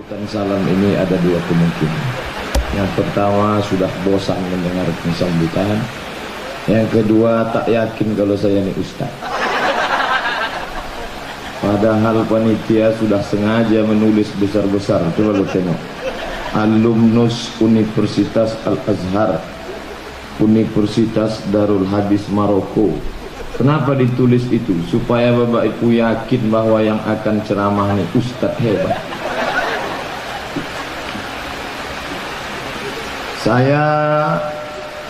Sambutan salam ini ada dua kemungkinan. Yang pertama, sudah bosan mendengar sambutan. Yang kedua, tak yakin kalau saya ini ustaz. Padahal panitia sudah sengaja menulis besar-besar. Coba lu tengok, alumnus Universitas Al-Azhar, Universitas Darul Hadis Maroko. Kenapa ditulis itu? Supaya Bapak Ibu yakin bahwa yang akan ceramah ini ustaz hebat. Saya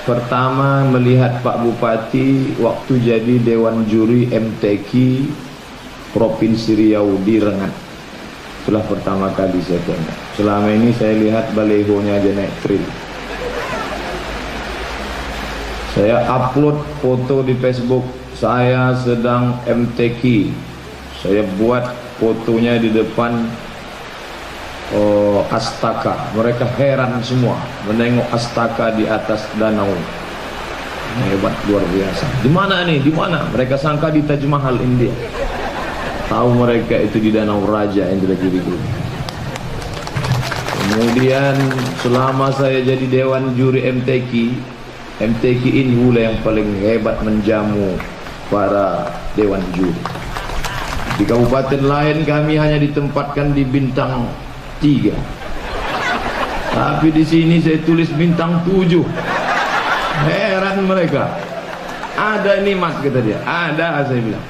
pertama melihat Pak Bupati waktu jadi Dewan Juri MTQ Provinsi Riau di Rengat. Itulah pertama kali saya tengok. Selama ini saya lihat balehonya aja naik trail. Saya upload foto di Facebook, saya sedang MTQ. Saya buat fotonya di depan Astaka. Mereka heran semua menengok Astaka di atas danau. Hebat, luar biasa. Di mana nih? Di mana? Mereka sangka di Taj Mahal India. Tahu mereka itu di Danau Raja Indragiri. Kemudian selama saya jadi Dewan Juri MTQ ini pula yang paling hebat menjamu para Dewan Juri. Di kabupaten lain kami hanya ditempatkan di bintang 3, tapi di sini saya tulis bintang 7. Heran mereka. Ada ini mas, kata dia. Ada, saya bilang.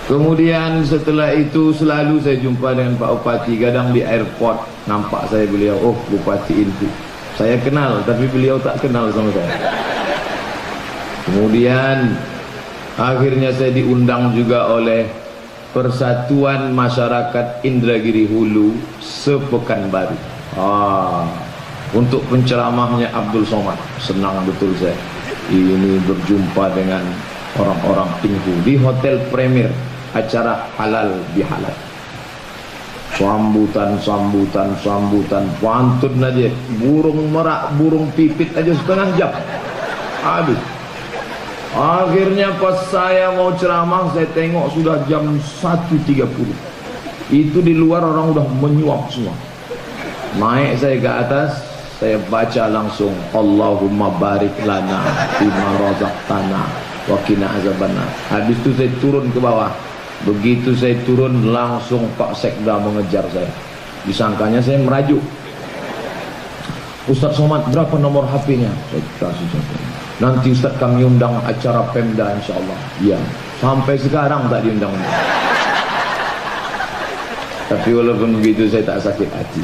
Kemudian setelah itu selalu saya jumpa dengan Pak Bupati. Kadang di airport nampak saya, beliau, oh Bupati itu saya kenal, tapi beliau tak kenal sama saya. Kemudian akhirnya saya diundang juga oleh Persatuan Masyarakat Indragiri Hulu Sepekanbaru untuk penceramahnya Abdul Somad. Senang betul saya ini berjumpa dengan orang-orang Tinghu di Hotel Premier, acara halal bihalal. Sambutan pantun aja, burung merak, burung pipit aja setengah jam. Aduh. Akhirnya pas saya mau ceramah, saya tengok sudah jam 1.30. Itu di luar orang udah menyuap semua. Naik saya ke atas, saya baca langsung Allahumma barik lana bima razaqtana wa qina azabannar. Habis itu saya turun ke bawah. Begitu saya turun, langsung Pak Sekda mengejar saya. Disangkanya saya merajuk. Ustaz Somad, berapa nomor HP-nya? Saya kasih contoh. Nanti Ustaz kami undang acara Pemda insyaallah. Iya. Sampai sekarang tak diundang. Tapi walaupun begitu saya tak sakit hati.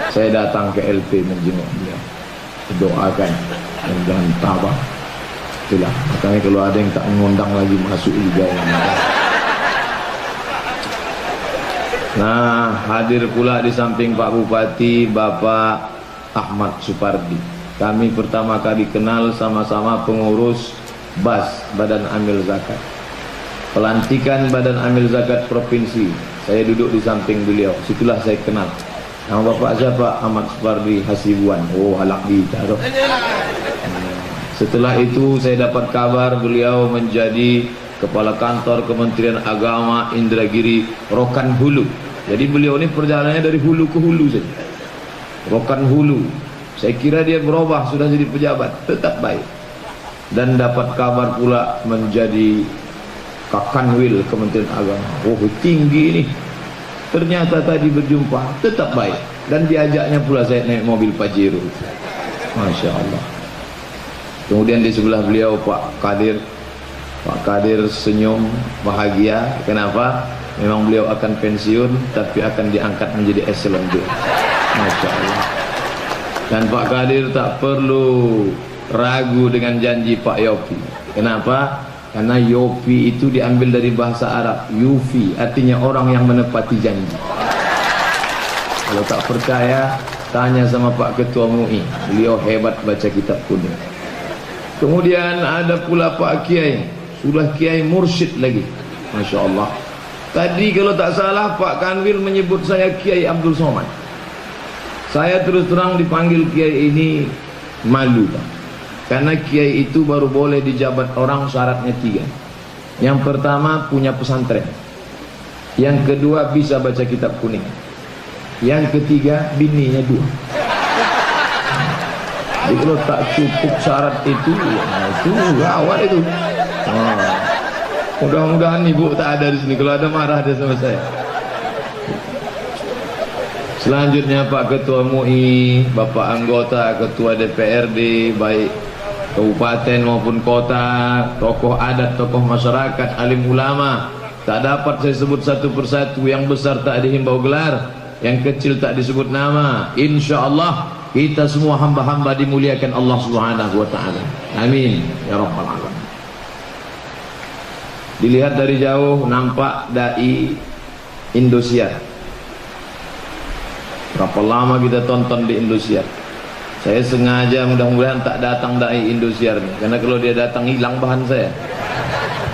Saya datang ke LP menjenguk dia, doakan dan tabah. Itulah. Makanya kalau ada yang tak mengundang lagi, masuk juga yang ada. Nah, hadir pula di samping Pak Bupati Bapak Ahmad Supardi. Kami pertama kali kenal sama-sama pengurus BAS, Badan Amil Zakat. Pelantikan Badan Amil Zakat Provinsi, saya duduk di samping beliau. Situlah saya kenal. Nama bapak siapa? Ahmad Supardi Hasibuan. Oh, halak ditaruh. Setelah itu saya dapat kabar beliau menjadi Kepala Kantor Kementerian Agama Indragiri Rokan Hulu. Jadi beliau ini perjalanannya dari hulu ke hulu saja. Rokan Hulu. Saya kira dia berubah, sudah jadi pejabat, tetap baik. Dan dapat kabar pula menjadi Kakanwil Kementerian Agama. Oh, tinggi ini. Ternyata tadi berjumpa, tetap baik. Dan diajaknya pula saya naik mobil Pajero. Masya Allah. Kemudian di sebelah beliau Pak Kadir. Pak Kadir senyum, bahagia. Kenapa? Memang beliau akan pensiun, tapi akan diangkat menjadi eselon 2. Masya Allah. Dan Pak Kadir tak perlu ragu dengan janji Pak Yopi. Kenapa? Karena Yopi itu diambil dari bahasa Arab, Yufi, artinya orang yang menepati janji. Kalau tak percaya, tanya sama Pak Ketua MUI. Beliau hebat baca kitab kuning. Kemudian ada pula Pak Kiai, sudah Kiai Mursyid lagi. Masya Allah. Tadi kalau tak salah Pak Kanwil menyebut saya Kiai Abdul Somad. Saya terus terang dipanggil Kiai ini malu, Pak. Karena Kiai itu baru boleh dijabat orang syaratnya 3. Yang pertama punya pesantren. Yang kedua bisa baca kitab kuning. Yang ketiga bininya 2. Jadi kalau tak cukup syarat itu, nah itu gawat itu. Mudah-mudahan ibu tak ada di sini. Kalau ada marah ada sama saya. Selanjutnya Pak Ketua MUI, Bapak Anggota, Ketua DPRD, baik kabupaten maupun kota, tokoh adat, tokoh masyarakat, alim ulama. Tak dapat saya sebut satu persatu. Yang besar tak dihimbau gelar, yang kecil tak disebut nama. Insya Allah kita semua hamba-hamba dimuliakan Allah Subhanahu wa ta'ala. Amin ya rabbal alamin. Dilihat dari jauh nampak dai Indosiar. Berapa lama kita tonton di Indosiar. Saya sengaja mudah-mudahan tak datang dai Indosiar nih, karena kalau dia datang hilang bahan saya.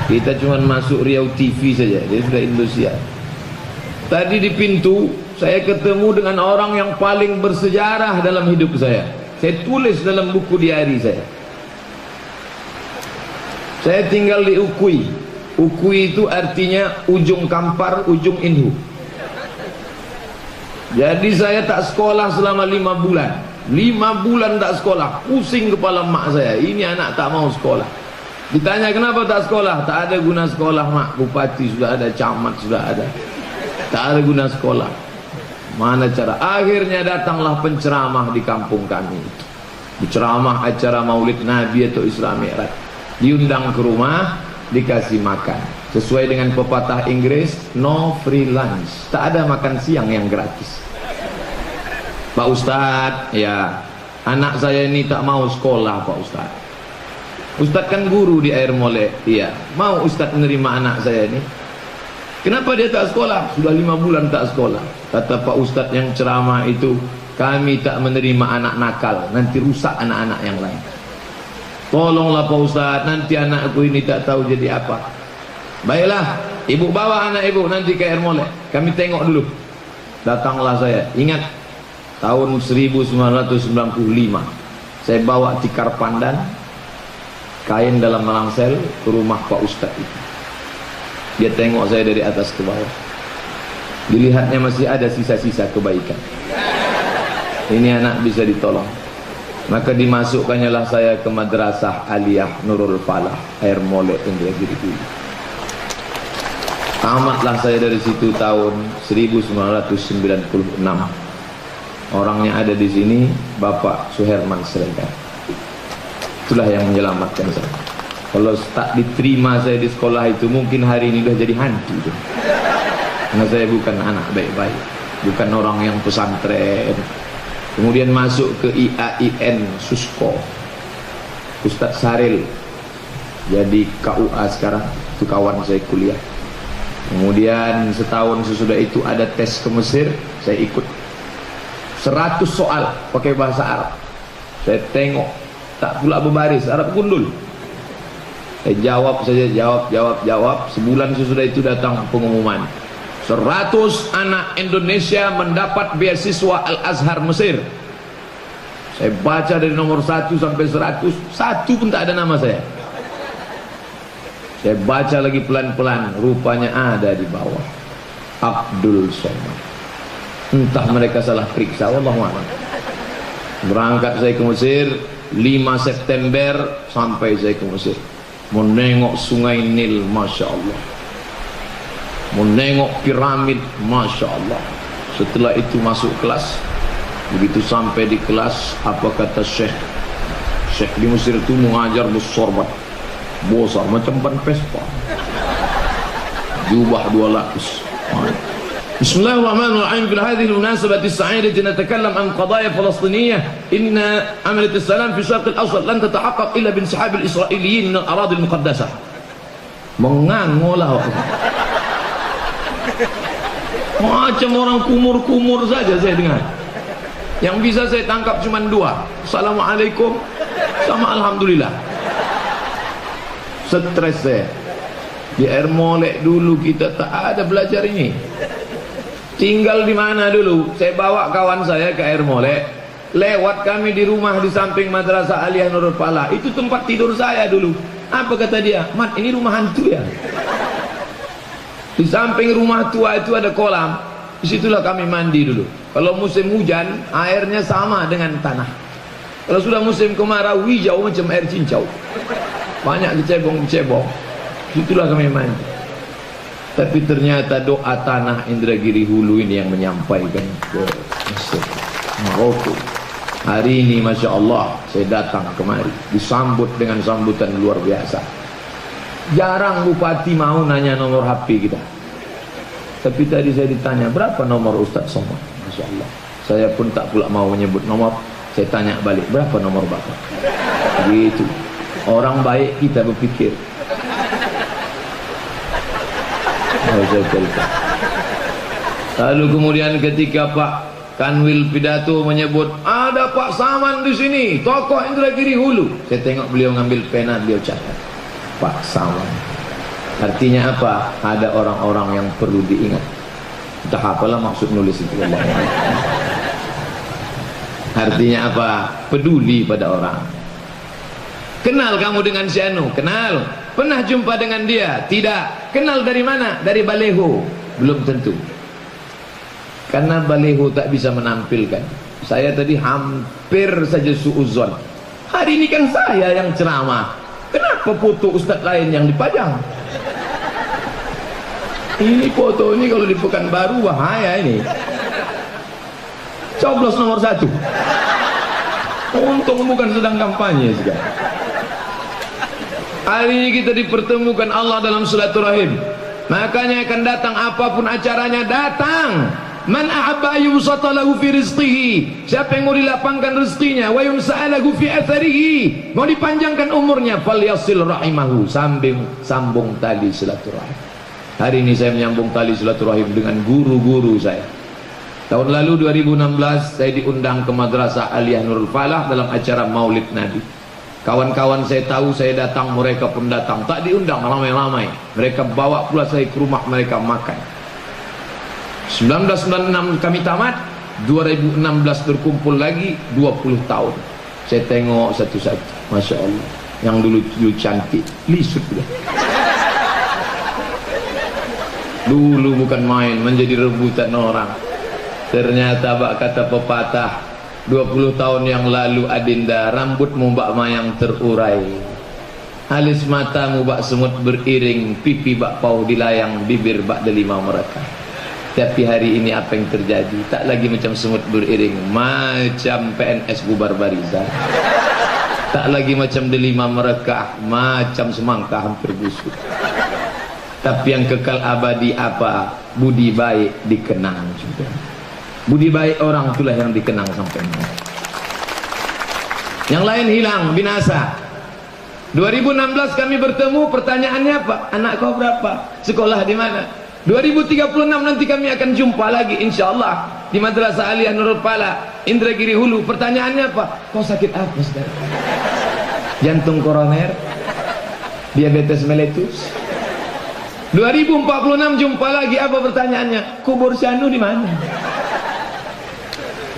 Kita cuma masuk Riau TV saja, dia sudah Indosiar. Tadi di pintu saya ketemu dengan orang yang paling bersejarah dalam hidup saya. Saya tulis dalam buku diari saya. Saya tinggal di Ukui. Ukui itu artinya ujung Kampar, ujung Inhu. Jadi saya tak sekolah selama 5 bulan. 5 bulan tak sekolah. Pusing kepala mak saya. Ini anak tak mau sekolah. Ditanya kenapa tak sekolah? Tak ada guna sekolah mak. Bupati sudah ada, camat sudah ada. Tak ada guna sekolah. Mana cara? Akhirnya datanglah penceramah di kampung kami. Penceramah acara Maulid Nabi atau Isra Mi'raj. Diundang ke rumah, dikasih makan. Sesuai dengan pepatah Inggris, no free lunch. Tak ada makan siang yang gratis. Pak Ustadz, ya, anak saya ini tak mau sekolah Pak Ustadz. Ustadz kan guru di Air Molek. Iya, mau Ustadz menerima anak saya ini? Kenapa dia tak sekolah? Sudah 5 bulan tak sekolah. Kata Pak Ustadz yang ceramah itu, kami tak menerima anak nakal, nanti rusak anak-anak yang lain. Tolonglah Pak Ustadz, nanti anakku ini tak tahu jadi apa. Baiklah, ibu bawa anak ibu nanti ke Air Molek, kami tengok dulu. Datanglah saya, ingat tahun 1995, saya bawa tikar pandan, kain dalam melangsel ke rumah Pak Ustadz itu. Dia tengok saya dari atas ke bawah. Dilihatnya masih ada sisa-sisa kebaikan. Ini anak bisa ditolong. Maka dimasukkannya lah saya ke Madrasah Aliyah Nurul Falah, Air Molek, Indragiri dulu. Tamatlah saya dari situ tahun 1996. Orangnya ada di sini, Bapak Suherman Siregar. Itulah yang menyelamatkan saya. Kalau tak diterima saya di sekolah itu, mungkin hari ini sudah jadi hantu. Karena saya bukan anak baik-baik, bukan orang yang pesantren. Kemudian masuk ke IAIN Susko, Ustadz Saril jadi KUA sekarang, itu kawan saya kuliah. Kemudian setahun sesudah itu ada tes ke Mesir, saya ikut. 100 soal pakai bahasa Arab. Saya tengok, tak pula berbaris, Arab gundul. Saya jawab saja, jawab. Sebulan sesudah itu datang pengumuman. 100 anak Indonesia mendapat beasiswa Al-Azhar Mesir. Saya baca dari nomor 1 sampai 100, satu pun tak ada nama saya. Saya baca lagi pelan-pelan, rupanya ada di bawah Abdul Somad. Entah mereka salah periksa, wallahu a'lam. Berangkat saya ke Mesir 5 September sampai saya ke Mesir. Menengok sungai Nil, Masya Allah. Menengok piramid, Masya Allah. Setelah itu masuk kelas. Begitu sampai di kelas, apa kata Syekh di Mesir itu mengajar bersorbat besar macam ban Vespa, jubah 2 lapis. Bismillahirrahmanirrahim. Fi hadhihi al-munasabah as-sa'idah natakallam an qadaya Palestiniyah. Inna amalat as-salam fi Sharq al-Awsat lan tatahaqqaq illa binsihab al-Israiliyyin min al-aradhi al-muqaddasah. Mengangolah macam orang kumur-kumur saja saya dengar. Yang bisa saya tangkap cuma 2, Assalamualaikum sama Alhamdulillah. Stres saya. Di Air Molek dulu kita tak ada belajar ini. Tinggal di mana dulu? Saya bawa kawan saya ke Air Molek. Lewat kami di rumah di samping Madrasah Aliyah Nurul Falah. Itu tempat tidur saya dulu. Apa kata dia? Mat, ini rumah hantu ya? Di samping rumah tua itu ada kolam. Disitulah kami mandi dulu. Kalau musim hujan, airnya sama dengan tanah. Kalau sudah musim kemarau, hijau macam air cincau. Banyak kecebong-kecebong. Disitulah kami mandi. Tapi ternyata doa tanah Indragiri Hulu ini yang menyampaikan ke Mesir, Maroko. Hari ini Masya Allah saya datang kemari, disambut dengan sambutan luar biasa. Jarang bupati mau nanya nomor HP kita. Tapi tadi saya ditanya, berapa nomor Ustadz Somad? Masya Allah. Saya pun tak pula mau menyebut nomor. Saya tanya balik, berapa nomor Bapak? Gitu. Orang baik kita berpikir. Lalu kemudian ketika Pak Kanwil pidato menyebut, ada Pak Saman di sini, tokoh Indragiri Hulu. Saya tengok beliau ngambil pena, beliau catat. Pak Saman. Artinya apa? Ada orang-orang yang perlu diingat. Entah apalah maksud nulis itu. Artinya apa? Peduli pada orang. Kenal kamu dengan si Anu? Kenal. Pernah jumpa dengan dia? Tidak. Kenal dari mana? Dari baleho? Belum tentu. Karena baleho tak bisa menampilkan. Saya tadi hampir saja suuzon. Hari ini kan saya yang ceramah. Kenapa foto ustaz lain yang dipajang? Ini foto ini kalau di Pekanbaru bahaya ini. Coblos nomor 1. Untung bukan sedang kampanye sekarang. Hari ini kita dipertemukan Allah dalam silaturahim. Makanya akan datang apapun acaranya, datang. Man ahabba yubsata lahu fi rizqihi. Siapa yang mau dilapangkan rezekinya, wa yumsa'alahu fi atharihi, mau dipanjangkan umurnya, falyasil rahimahu, sambung tali silaturahim. Hari ini saya menyambung tali silaturahim dengan guru-guru saya. Tahun lalu 2016 saya diundang ke Madrasah Aliyah Nurul Falah dalam acara Maulid Nabi. Kawan-kawan saya tahu saya datang, mereka pun datang. Tak diundang ramai-ramai. Mereka bawa pula saya ke rumah mereka makan. 1996 kami tamat, 2016 berkumpul lagi 20 tahun. Saya tengok satu-satu, Masya Allah. Yang dulu cantik, lisut sudah. Dulu bukan main, menjadi rebutan orang. Ternyata bak kata pepatah, 20 tahun yang lalu adinda, rambutmu bak mayang terurai, alis matamu bak semut beriring, pipi bak pau dilayang, bibir bak delima mereka. Tapi hari ini apa yang terjadi? Tak lagi macam semut beriring, macam PNS bubar barisan. Tak lagi macam delima mereka, macam semangka hampir busuk. Tapi yang kekal abadi apa? Budi baik dikenang juga. Budi baik orang itulah yang dikenang sampai ini. Yang lain hilang, binasa. 2016 kami bertemu, pertanyaannya apa? Anak kau berapa? Sekolah di mana? 2036 nanti kami akan jumpa lagi insyaallah di Madrasah Aliyah Nurul Falah Indragiri Hulu. Pertanyaannya apa? Kau sakit apa, saudara? Jantung koroner? Diabetes mellitus? 2046 jumpa lagi, apa pertanyaannya? Kubur Syanu di mana?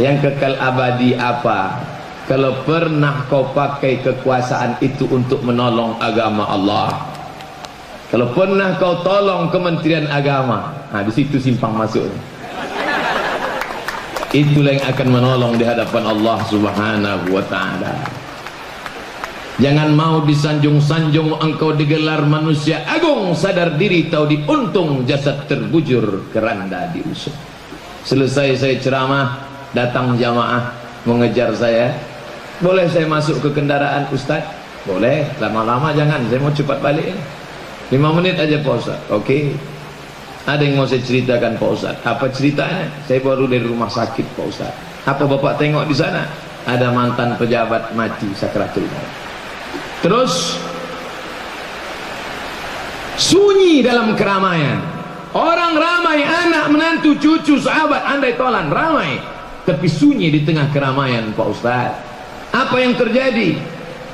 Yang kekal abadi apa? Kalau pernah kau pakai kekuasaan itu untuk menolong agama Allah, kalau pernah kau tolong Kementerian Agama, nah di situ simpang masuk. Itulah yang akan menolong di hadapan Allah Subhanahu wa taala. Jangan mau disanjung-sanjung engkau digelar manusia agung, sadar diri tahu diuntung, jasad terbujur keranda diusuk. Selesai saya ceramah, datang jamaah mengejar saya. Boleh saya masuk ke kendaraan Ustaz? Boleh, lama-lama jangan, saya mau cepat balik. 5 menit aja Pak Ustaz. Oke. Ada yang mau saya ceritakan Pak Ustaz. Apa ceritanya? Saya baru dari rumah sakit Pak Ustaz. Apa Bapak tengok di sana? Ada mantan pejabat mati sakratul maut. Terus sunyi dalam keramaian. Orang ramai, anak, menantu, cucu, sahabat, andai tolan, ramai. Tapi sunyi di tengah keramaian Pak Ustaz. Apa yang terjadi?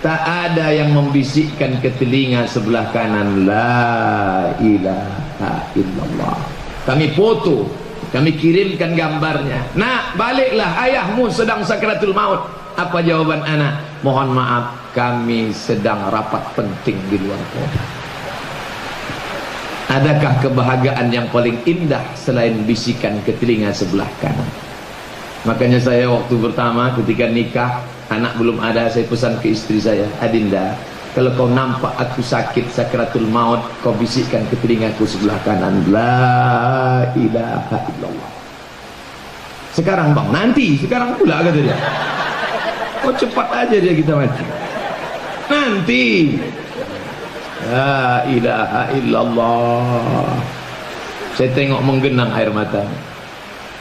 Tak ada yang membisikkan ke telinga sebelah kanan, la ilaha illallah. Kami foto, kami kirimkan gambarnya. Nak, baliklah, ayahmu sedang sakratul maut. Apa jawaban anak? Mohon maaf, kami sedang rapat penting di luar kota. Adakah kebahagiaan yang paling indah selain bisikan ke telinga sebelah kanan? Makanya saya waktu pertama ketika nikah, anak belum ada, saya pesan ke istri saya, Adinda, kalau kau nampak aku sakit sakaratul maut, kau bisikkan ke telingaku sebelah kanan, la ilaha illallah. Sekarang bang, nanti, sekarang pula kata dia. Kau cepat aja dia kita mati. Nanti. La ilaha illallah. Saya tengok menggenang air mata.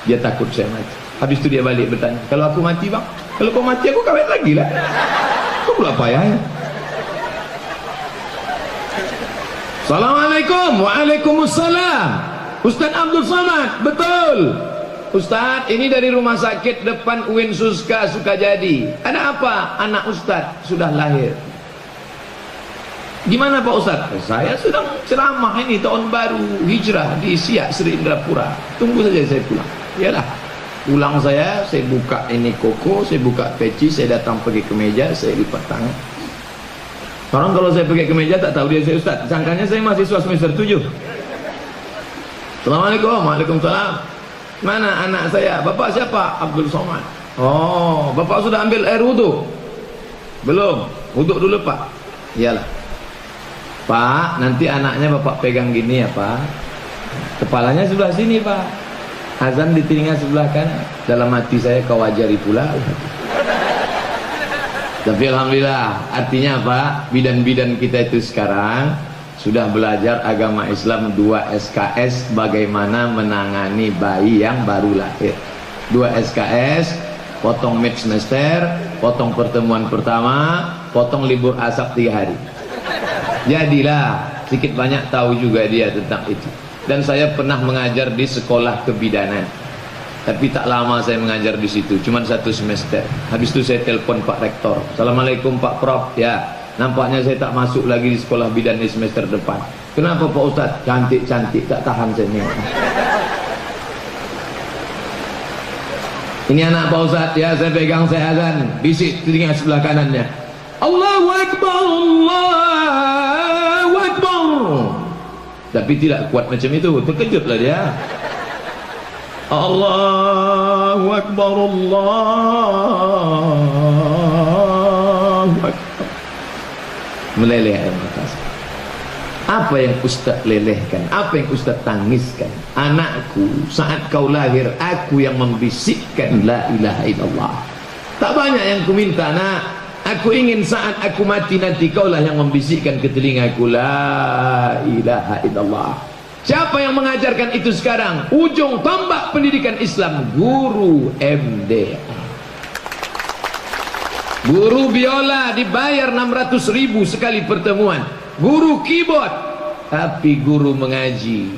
Dia takut saya mati. Habis itu dia balik bertanya, kalau aku mati bang, kalau kau mati aku kawin lagi lah. Kau pula payahnya. Assalamualaikum. Waalaikumsalam. Ustaz Abdul Somad. Betul Ustaz, ini dari rumah sakit depan UIN Suska Sukajadi. Ada apa? Anak Ustaz sudah lahir. Gimana Pak Ustaz? Saya sedang ceramah ini tahun baru hijrah di Siak Sri Indrapura. Tunggu saja saya pulang. Yalah, pulang saya buka ini koko, saya buka peci, saya datang pergi ke meja, saya lipat tangan. Orang kalau saya pergi ke meja tak tahu dia saya Ustaz. Sangkanya saya mahasiswa semester 7. Assalamualaikum. Waalaikumsalam. Mana anak saya? Bapak siapa? Abdul Somad. Oh, Bapak sudah ambil air wudhu? Belum. Wudhu dulu Pak. Iyalah. Pak, nanti anaknya Bapak pegang gini ya Pak. Kepalanya sebelah sini Pak. Azan di telinga sebelah kanan. Dalam hati saya kau ajari pula. Tapi alhamdulillah, artinya apa? Bidan-bidan kita itu sekarang sudah belajar agama Islam 2 SKS bagaimana menangani bayi yang baru lahir. 2 SKS, potong mid semester, potong pertemuan pertama, potong libur asap 3 hari. Jadilah sedikit banyak tahu juga dia tentang itu. Dan saya pernah mengajar di sekolah kebidanan, tapi tak lama saya mengajar di situ, cuma 1 semester. Habis itu saya telepon Pak Rektor, Assalamualaikum Pak Prof. Ya, nampaknya saya tak masuk lagi di sekolah bidan di semester depan. Kenapa Pak Ustadz? Cantik-cantik, tak tahan saya nih. Ini anak Pak Ustadz, ya saya pegang, saya azan, bisik telinga sebelah kanannya, Allahu Akbar, Allahu Akbar. Tapi tidak kuat macam itu, terkejutlah dia. Allahu Akbar, Allahu Akbar. Meleleh air mata. Apa yang Ustaz lelehkan? Apa yang Ustaz tangiskan? Anakku, saat kau lahir, aku yang membisikkan la ilaha illallah. Tak banyak yang ku minta, nak. Aku ingin saat aku mati nanti kaulah yang membisikkan ke telingaku la ilaha illallah. Siapa yang mengajarkan itu sekarang? Ujung tombak pendidikan Islam, guru MDA. Guru biola dibayar 600.000 sekali pertemuan. Guru keyboard, tapi guru mengaji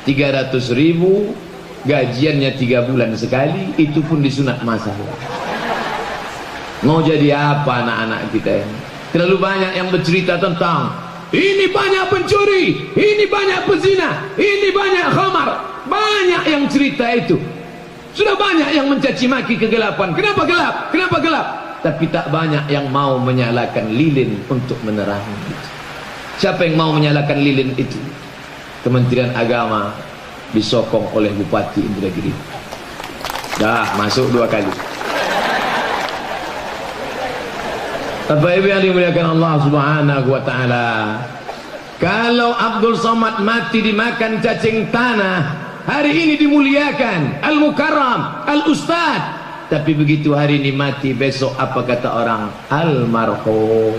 300.000, gajiannya 3 bulan sekali, itu pun disunat masalah. Mau jadi apa anak-anak kita ini? Terlalu banyak yang bercerita tentang ini banyak pencuri, ini banyak pezina, ini banyak khamar. Banyak yang cerita itu. Sudah banyak yang mencaci maki kegelapan. Kenapa gelap? Kenapa gelap? Tapi tak banyak yang mau menyalakan lilin untuk menerangi itu. Siapa yang mau menyalakan lilin itu? Kementerian Agama disokong oleh Bupati Indragiri. Dah masuk 2 kali. Bapak Ibu yang dimuliakan Allah Subhanahu wa taala, kalau Abdul Somad mati dimakan cacing tanah, hari ini dimuliakan Al-Mukarram, Al-Ustad. Tapi begitu hari ini mati, besok apa kata orang? Almarhum.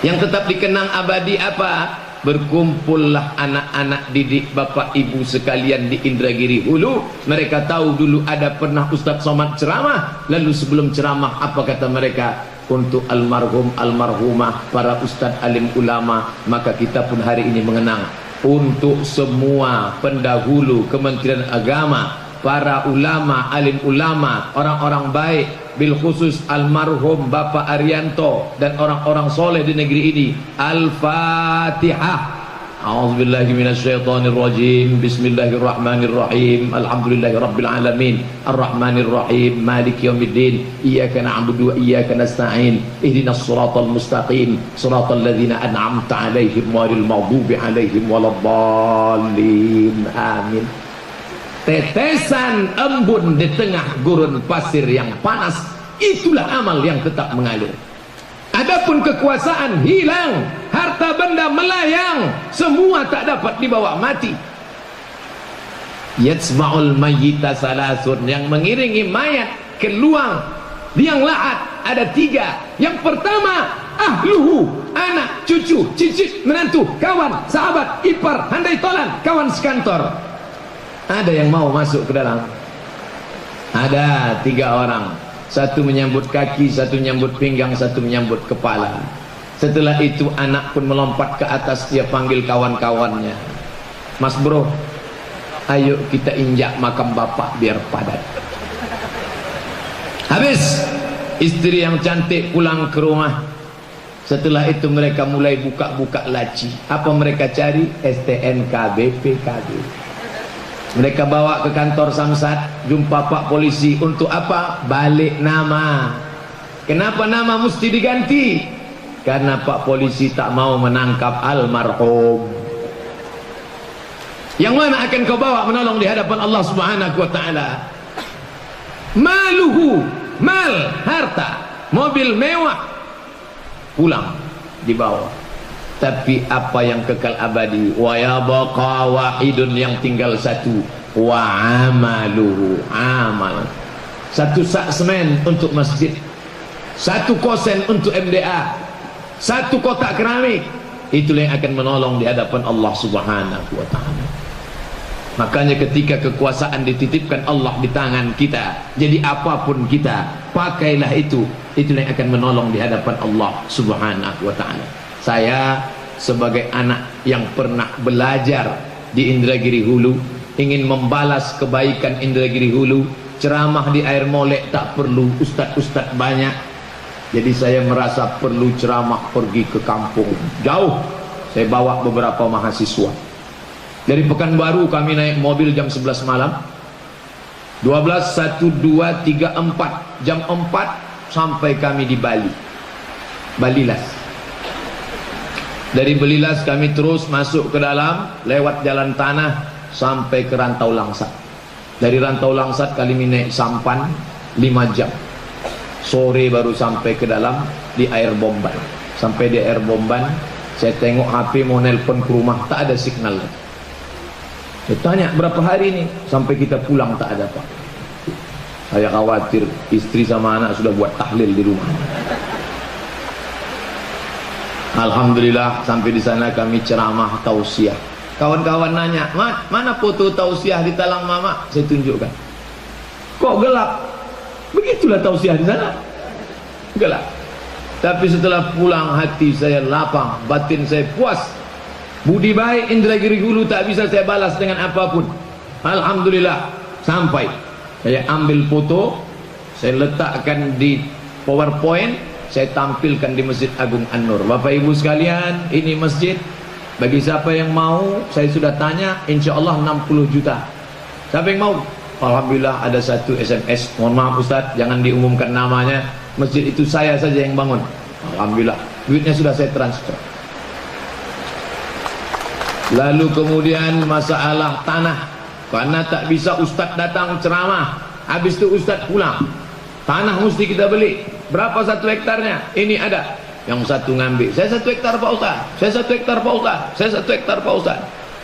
Yang tetap dikenang abadi apa? Berkumpullah anak-anak didik Bapak Ibu sekalian di Indragiri Hulu. Mereka tahu dulu ada pernah Ustaz Somad ceramah. Lalu sebelum ceramah apa kata mereka? Untuk almarhum, almarhumah, para ustaz alim ulama. Maka kita pun hari ini mengenang untuk semua pendahulu Kementerian Agama, para ulama, alim ulama, orang-orang baik, bil khusus almarhum Bapak Arianto dan orang-orang soleh di negeri ini. Al-Fatihah. A'udzubillahi minasyaitonirrajim. Bismillahirrahmanirrahim. Alhamdulillahirabbil alamin. Arrahmanirrahim. Maliki yaumiddin. Iyyaka na'budu wa iyyaka nasta'in. Ihdinas siratal mustaqim. Siratal ladzina an'amta 'alaihim ghairil maghdubi 'alaihim waladdallin. Amin. Tetesan embun di tengah gurun pasir yang panas, itulah amal yang tetap mengalir. Adapun kekuasaan hilang, harta benda melayang, semua tak dapat dibawa mati. Yatsma'ul mayyita salasun, yang mengiringi mayat keluar liang lahat ada 3. Yang pertama, ahluhu, anak, cucu, cicit, menantu, kawan, sahabat, ipar, handai tolan, kawan sekantor. Ada yang mau masuk ke dalam? Ada 3 orang. Satu menyambut kaki, satu menyambut pinggang, satu menyambut kepala. Setelah itu anak pun melompat ke atas, dia panggil kawan-kawannya. Mas bro, ayo kita injak makam bapak biar padat. Habis, istri yang cantik pulang ke rumah. Setelah itu mereka mulai buka-buka laci. Apa mereka cari? STNK, BPKB. Mereka bawa ke kantor Samsat, jumpa Pak Polisi. Untuk apa? Balik nama. Kenapa nama mesti diganti? Karena Pak Polisi tak mau menangkap almarhum. Yang mana akan kau bawa menolong di hadapan Allah Subhanahu wa ta'ala? Maluhu, mal, harta, mobil mewah, pulang dibawa. Tapi apa yang kekal abadi? Wa yabqa wahidun, yang tinggal satu. Wa amaluhu, amal. 1 sak semen untuk masjid, 1 kosen untuk MDA, 1 kotak keramik. Itulah yang akan menolong di hadapan Allah Subhanahu wa ta'ala. Makanya ketika kekuasaan dititipkan Allah di tangan kita, jadi apapun kita, pakailah itu. Itulah yang akan menolong di hadapan Allah Subhanahu wa ta'ala. Saya sebagai anak yang pernah belajar di Indragiri Hulu, ingin membalas kebaikan Indragiri Hulu. Ceramah di air molek tak perlu ustadz-ustadz banyak. Jadi saya merasa perlu ceramah pergi ke kampung jauh. Saya bawa beberapa mahasiswa. Dari Pekanbaru kami naik mobil jam 11 malam. 12, 1, 2, 3, 4. Jam 4 sampai kami di Bali. Balilas. Dari Belilas kami terus masuk ke dalam, lewat jalan tanah sampai ke Rantau Langsat. Dari Rantau Langsat kami naik sampan 5 jam. Sore baru sampai ke dalam di Air Bomban. Sampai di Air Bomban, saya tengok HP mau nelpon ke rumah, tak ada signal. Saya tanya, berapa hari ini? Sampai kita pulang tak ada Pak. Saya khawatir istri sama anak sudah buat tahlil di rumah. Alhamdulillah sampai di sana kami ceramah tausiah. Kawan-kawan nanya, mana foto tausiah di talang mama? Saya tunjukkan. Kok gelap? Begitulah tausiah di sana. Gelap. Tapi setelah pulang hati saya lapang, batin saya puas. Budi baik Indragiri Hulu tak bisa saya balas dengan apapun. Alhamdulillah sampai. Saya ambil foto, saya letakkan di PowerPoint. Saya tampilkan di Masjid Agung An-Nur. Bapak Ibu sekalian, ini masjid. Bagi siapa yang mau, saya sudah tanya, insya Allah 60 juta. Siapa yang mau? Alhamdulillah ada 1 SMS. Mohon maaf Ustaz, jangan diumumkan namanya. Masjid itu saya saja yang bangun. Alhamdulillah, duitnya sudah saya transfer. Lalu kemudian masalah tanah. Karena tak bisa Ustaz datang ceramah, habis itu Ustaz pulang. Tanah mesti kita beli. Berapa 1 hektarnya? Ini ada. Yang satu ngambil. Saya 1 hektar Pak Ustaz. Saya 1 hektar Pak Ustaz. Saya 1 hektar Pak Ustaz.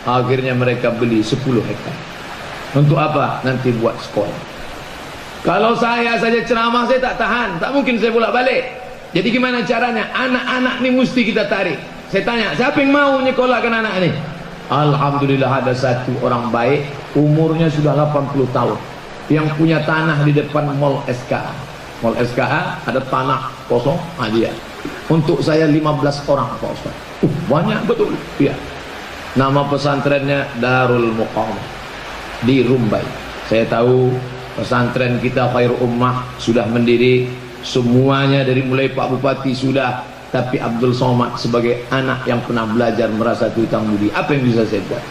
Akhirnya mereka beli 10 hektar. Untuk apa? Nanti buat sekolah. Kalau saya saja ceramah saya tak tahan. Tak mungkin saya bolak balik. Jadi gimana caranya? Anak-anak ini mesti kita tarik. Saya tanya, siapa yang mau nyekolahkan anak ini? Alhamdulillah ada 1 orang baik. Umurnya sudah 80 tahun. Yang punya tanah di depan Mall SKA. Mall SKA ada tanah kosong, dia. Untuk saya 15 orang Pak Ustaz. Banyak betul. Ya. Nama pesantrennya Darul Muqamah di Rumbai. Saya tahu pesantren kita Khair Ummah sudah mendiri. Semuanya dari mulai Pak Bupati sudah tapi Abdul Somad sebagai anak yang pernah belajar merasa hutang budi, apa yang bisa saya buat?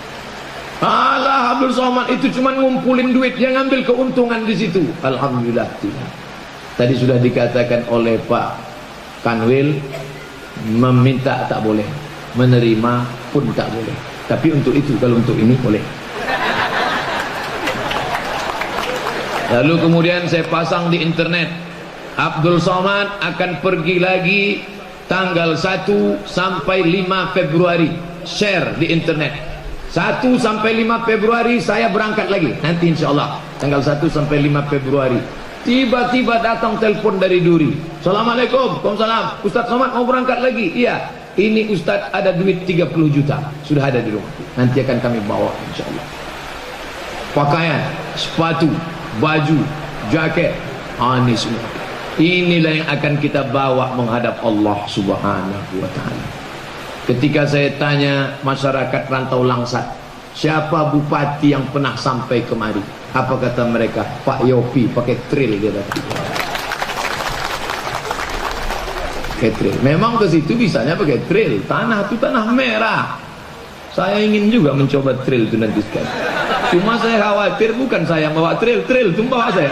Alah, Abdul Somad itu cuma ngumpulin duit, dia ngambil keuntungan di situ. Alhamdulillah tidak. Tadi sudah dikatakan oleh Pak Kanwil, meminta tak boleh, menerima pun tak boleh. Tapi untuk itu, kalau untuk ini boleh. Lalu kemudian saya pasang di internet, Abdul Somad akan pergi lagi tanggal 1 sampai 5 Februari. Share di internet. 1 sampai 5 Februari saya berangkat lagi. Nanti insya Allah tanggal 1 sampai 5 Februari. Tiba-tiba datang telepon dari Duri. Assalamualaikum. Waalaikumsalam. Ustaz Somad mau berangkat lagi? Iya. Ini Ustaz ada duit 30 juta. Sudah ada di rumah. Nanti akan kami bawa insya Allah. Pakaian, sepatu, baju, jaket, ini semua. Inilah yang akan kita bawa menghadap Allah Subhanahu wa ta'ala. Ketika saya tanya masyarakat Rantau Langsat, siapa bupati yang pernah sampai kemari? Apa kata mereka? Pak Yopi pakai tril, dia kata. Pakai tril. Memang ke situ bisanya pakai tril. Tanah itu tanah merah. Saya ingin juga mencoba tril itu nanti sekali. Cuma saya khawatir bukan saya bawa tril itu bawa saya.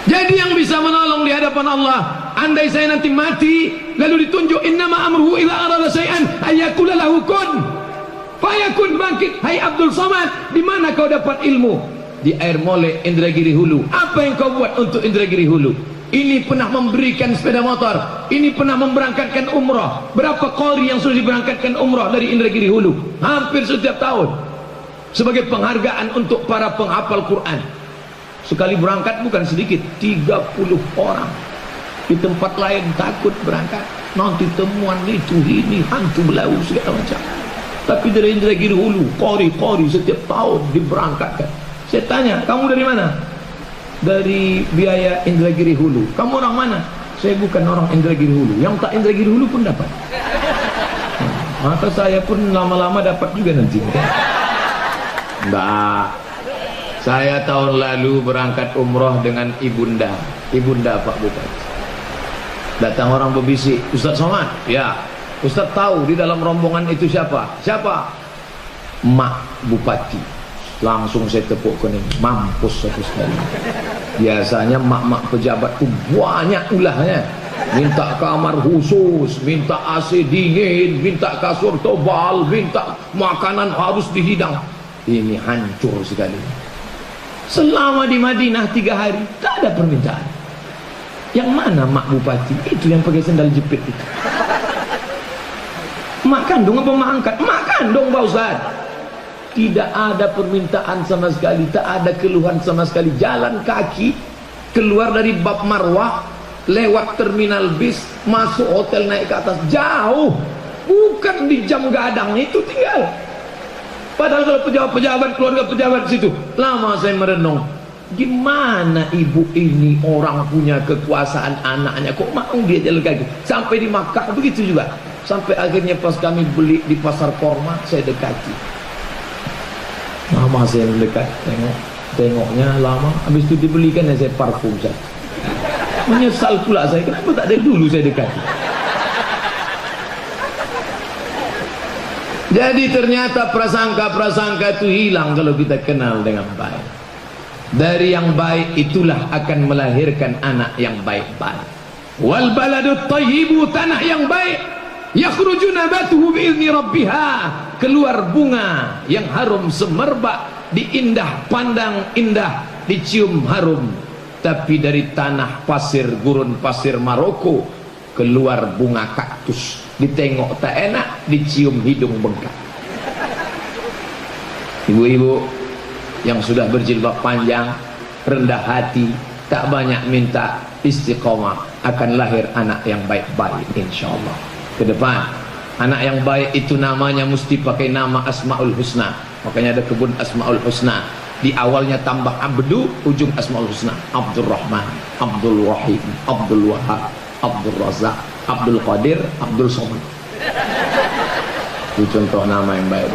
Jadi yang bisa menolong di hadapan Allah, andai saya nanti mati lalu ditunjuk innama amruhu idza arada syai'an ayyakula lahu kun fayakun, bangkit. Hai Abdul Somad, di mana kau dapat ilmu? Di Air Mole Indragiri Hulu. Apa yang kau buat untuk Indragiri Hulu? Ini pernah memberikan sepeda motor, ini pernah memberangkatkan umrah. Berapa qari yang sudah diberangkatkan umrah dari Indragiri Hulu? Hampir setiap tahun. Sebagai penghargaan untuk para penghafal Quran. Sekali berangkat bukan sedikit, 30 orang. Di tempat lain takut berangkat, nanti temuan itu, ini, hantu belau, segala macam. Tapi dari Indragiri Hulu, qari setiap tahun diberangkatkan. Saya tanya, kamu dari mana? Dari biaya Indragiri Hulu. Kamu orang mana? Saya bukan orang Indragiri Hulu. Yang tak Indragiri Hulu pun dapat. Maka saya pun lama-lama dapat juga nanti. Enggak. Saya tahun lalu berangkat umroh dengan ibunda Pak Bupati. Datang orang berbisik, Ustaz Somad, ya. Ustaz tahu di dalam rombongan itu siapa? Siapa? Mak Bupati. Langsung saya tepuk kening, mampus satu sekali. Biasanya mak-mak pejabat itu banyak ulahnya. Minta kamar khusus, minta AC dingin, minta kasur tebal, minta makanan harus dihidang. Ini hancur sekali. Selama di Madinah 3 hari tak ada permintaan. Yang mana mak bupati? Itu yang pakai sendal jepit itu. Mak kandung apa mak angkat? Mak kandung Pak Ustaz. Tidak ada permintaan sama sekali, tak ada keluhan sama sekali. Jalan kaki keluar dari Bab Marwah, lewat terminal bis, masuk hotel, naik ke atas, jauh. Bukan di jam gadang itu tinggal. Padahal kalau pejabat-pejabat, keluarga pejabat situ, lama saya merenung, gimana ibu ini orang punya kekuasaan anaknya, kok mau dia jalan kaki sampai di Makkah? Begitu juga sampai akhirnya pas kami beli di pasar korma, saya dekati, lama saya mendekat, tengoknya lama, habis itu dibelikan ya saya parfum saya. Menyesal pula saya, kenapa tak dari dulu saya dekati. Jadi ternyata prasangka-prasangka itu hilang kalau kita kenal dengan baik. Dari yang baik itulah akan melahirkan anak yang baik-baik. Wal baladut thayyibu, tanah yang baik, yakhruju nabatuhu bi'izni rabbiha, keluar bunga yang harum semerbak, diindah pandang indah, dicium harum. Tapi dari tanah pasir, gurun pasir Maroko, keluar bunga kaktus, ditengok tak enak, dicium hidung bengkak. Ibu-ibu yang sudah berjilbab panjang, rendah hati, tak banyak minta, istiqomah, akan lahir anak yang baik-baik insyaallah. Ke depan anak yang baik itu namanya mesti pakai nama Asmaul Husna. Makanya ada kebun Asmaul Husna, di awalnya tambah Abdu, ujung Asmaul Husna, Abdul Rahman, Abdul Wahid, Abdul Wahab, Abdul Razak, Abdul Qadir, Abdul Somad. Itu contoh nama yang baik.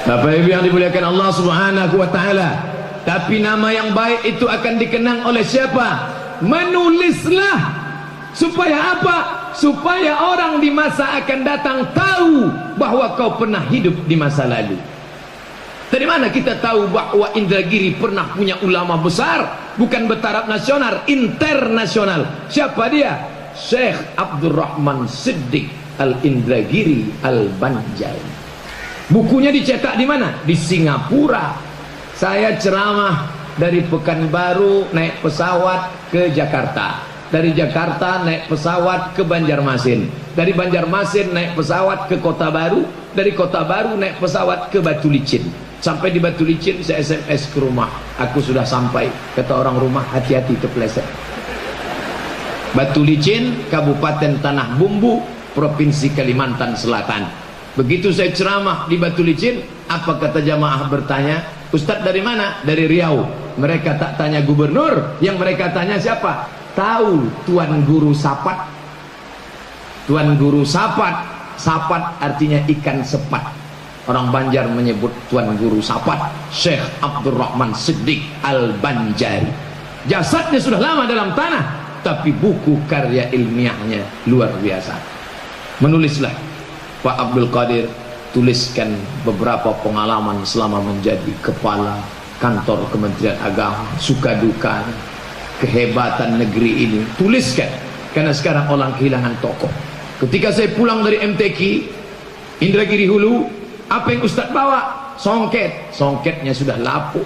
Bapak Ibu yang dimuliakan Allah Subhanahu wa taala. Tapi nama yang baik itu akan dikenang oleh siapa? menulislah. Supaya apa? Supaya orang di masa akan datang tahu bahwa kau pernah hidup di masa lalu. Dari mana kita tahu bahwa Indragiri pernah punya ulama besar? Bukan bertaraf nasional, internasional. Siapa dia? Syekh Abdurrahman Siddiq Al-Indragiri Al-Banjari. Bukunya dicetak di mana? Di Singapura. Saya ceramah dari Pekanbaru naik pesawat ke Jakarta. Dari Jakarta naik pesawat ke Banjarmasin. Dari Banjarmasin naik pesawat ke Kota Baru. Dari Kota Baru naik pesawat ke Batu Licin. Sampai di Batu Licin saya SMS ke rumah. Aku sudah sampai. Kata orang rumah, hati-hati kepleset. Batu Licin, Kabupaten Tanah Bumbu, Provinsi Kalimantan Selatan. Begitu saya ceramah di Batu Licin, apa kata jamaah bertanya? Ustadz dari mana? Dari Riau. Mereka tak tanya gubernur, yang mereka tanya siapa? Tahu Tuan Guru Sapat? Tuan Guru Sapat. Sapat artinya ikan sepat. Orang Banjar menyebut Tuan Guru Sapat, Syekh Abdurrahman Siddiq Al-Banjari. Jasadnya sudah lama dalam tanah, tapi buku karya ilmiahnya luar biasa. Menulislah Pak Abdul Qadir, tuliskan beberapa pengalaman selama menjadi kepala kantor Kementerian Agama, suka duka, kehebatan negeri ini. Tuliskan, karena sekarang orang kehilangan tokoh. Ketika saya pulang dari MTQ Indragiri Hulu, apa yang Ustadz bawa? Songket. Songketnya sudah lapuk.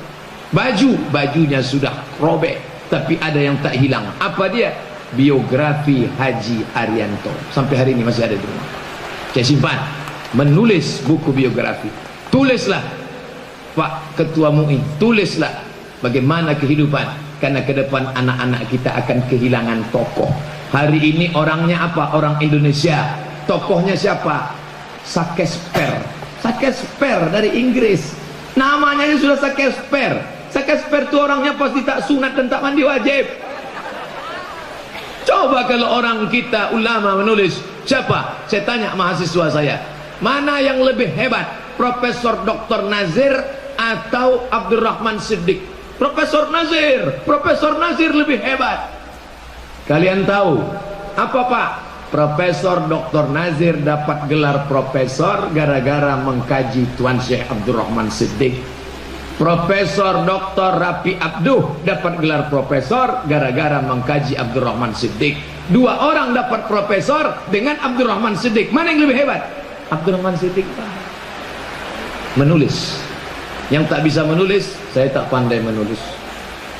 Bajunya sudah robek. Tapi ada yang tak hilang. Apa dia? Biografi Haji Arianto. Sampai hari ini masih ada di rumah. Saya simpan. Menulis buku biografi. Tulislah Pak Ketua MUI. Tulislah bagaimana kehidupan. Karena ke depan anak-anak kita akan kehilangan tokoh. Hari ini orangnya apa? Orang Indonesia. Tokohnya siapa? Sakesper. Sakesper dari Inggris. Namanya sudah Sakesper. Sakesper itu orangnya pasti tak sunat dan tak mandi wajib. Coba kalau orang kita ulama menulis, siapa? Saya tanya mahasiswa saya, mana yang lebih hebat? Profesor Dr. Nazir atau Abdurrahman Siddiq? Profesor Nazir lebih hebat. Kalian tahu apa Pak? Profesor Dr. Nazir dapat gelar profesor gara-gara mengkaji Tuan Syekh Abdurrahman Siddiq. Profesor Dr. Rapi Abduh dapat gelar profesor gara-gara mengkaji Abdurrahman Siddiq. Dua orang dapat profesor dengan Abdurrahman Siddiq. Mana yang lebih hebat? Abdurrahman Siddiq menulis. Yang tak bisa menulis, saya tak pandai menulis.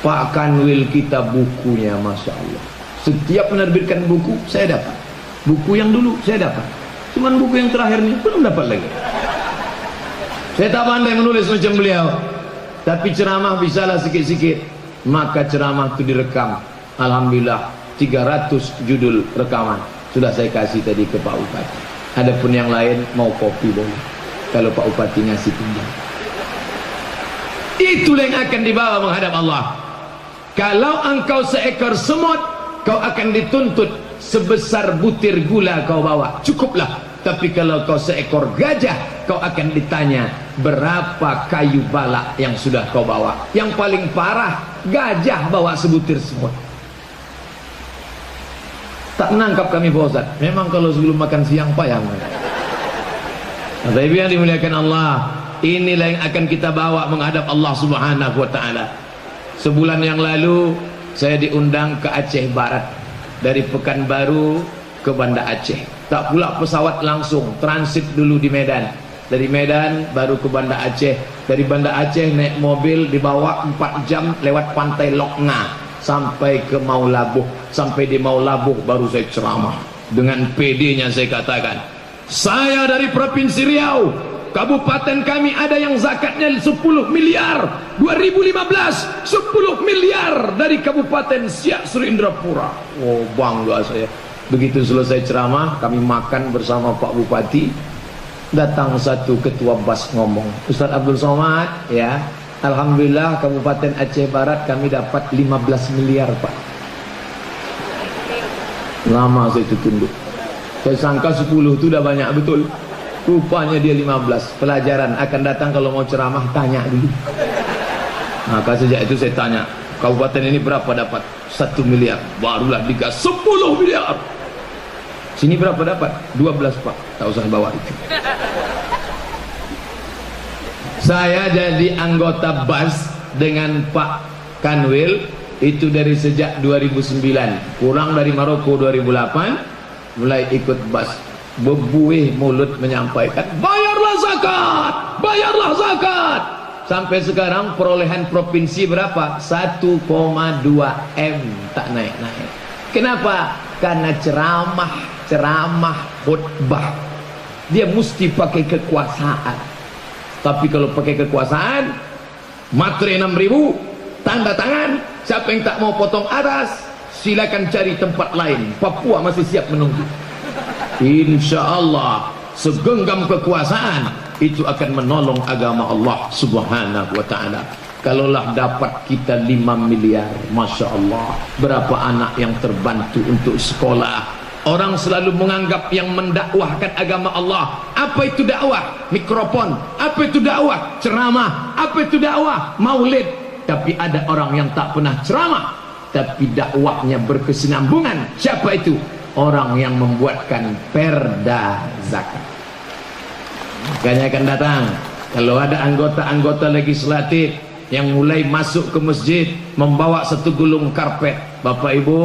Pak Kanwil kita bukunya Masya Allah. Setiap menerbitkan buku saya dapat. Buku yang dulu saya dapat, cuman buku yang terakhir ini belum dapat lagi. Saya tak pandai menulis macam beliau, tapi ceramah bisalah sikit-sikit. Maka ceramah itu direkam. Alhamdulillah 300 judul rekaman sudah saya kasih tadi ke Pak Bupati. Adapun yang lain mau kopi boleh, kalau Pak Bupati ngasih pinjam. Itulah yang akan dibawa menghadap Allah. Kalau engkau seekor semut, kau akan dituntut sebesar butir gula kau bawa, cukuplah. Tapi kalau kau seekor gajah, kau akan ditanya berapa kayu balak yang sudah kau bawa. Yang paling parah, gajah bawa sebutir semut. Tak menangkap kami Pak Ustaz. Memang kalau sebelum makan siang payah. Tapi yang dimuliakan Allah, inilah yang akan kita bawa menghadap Allah Subhanahu wa taala. Sebulan yang lalu saya diundang ke Aceh Barat. Dari Pekanbaru ke Banda Aceh. Tak pula pesawat langsung, transit dulu di Medan. Dari Medan baru ke Banda Aceh. Dari Banda Aceh naik mobil dibawa 4 jam lewat pantai Lokna sampai ke Maulabuh. Sampai di Maulabuh baru saya ceramah. Dengan PD-nya saya katakan, saya dari Provinsi Riau. Kabupaten kami ada yang zakatnya 10 miliar. 2015 10 miliar dari Kabupaten Siak Sri Indrapura. Oh, bangga saya. Begitu selesai ceramah, kami makan bersama Pak Bupati. Datang satu ketua BAS ngomong, Ustaz Abdul Somad, ya, alhamdulillah Kabupaten Aceh Barat kami dapat 15 miliar Pak. Lama saya itu tunduk. Saya sangka 10 itu udah banyak betul. Rupanya dia 15. Pelajaran akan datang kalau mau ceramah, tanya dulu. Maka sejak itu saya tanya, Kabupaten ini berapa dapat? 1 miliar. Barulah digas 10 miliar. Sini berapa dapat? 12 Pak. Tak usah bawa itu. Saya jadi anggota BAS dengan Pak Kanwil itu dari sejak 2009. Pulang dari Maroko 2008, mulai ikut BAS. Bebuih mulut menyampaikan, bayarlah zakat, bayarlah zakat. Sampai sekarang perolehan provinsi berapa? 1,2 M, tak naik-naik. Kenapa? Karena ceramah khutbah. Dia mesti pakai kekuasaan. Tapi kalau pakai kekuasaan, materai 6.000, tanda tangan, siapa yang tak mau potong atas, silakan cari tempat lain. Papua masih siap menunggu. Insya Allah segenggam kekuasaan itu akan menolong agama Allah subhanahu wa ta'ala. Kalaulah dapat kita 5 miliar, Masya Allah, berapa anak yang terbantu untuk sekolah. Orang selalu menganggap yang mendakwahkan agama Allah, apa itu dakwah? Mikrofon. Apa itu dakwah? Ceramah. Apa itu dakwah? Maulid. Tapi ada orang yang tak pernah ceramah, tapi dakwahnya berkesinambungan. Siapa itu? Orang yang membuatkan perda zakat. Makanya akan datang, kalau ada anggota-anggota legislatif yang mulai masuk ke masjid membawa 1 gulung karpet, Bapak Ibu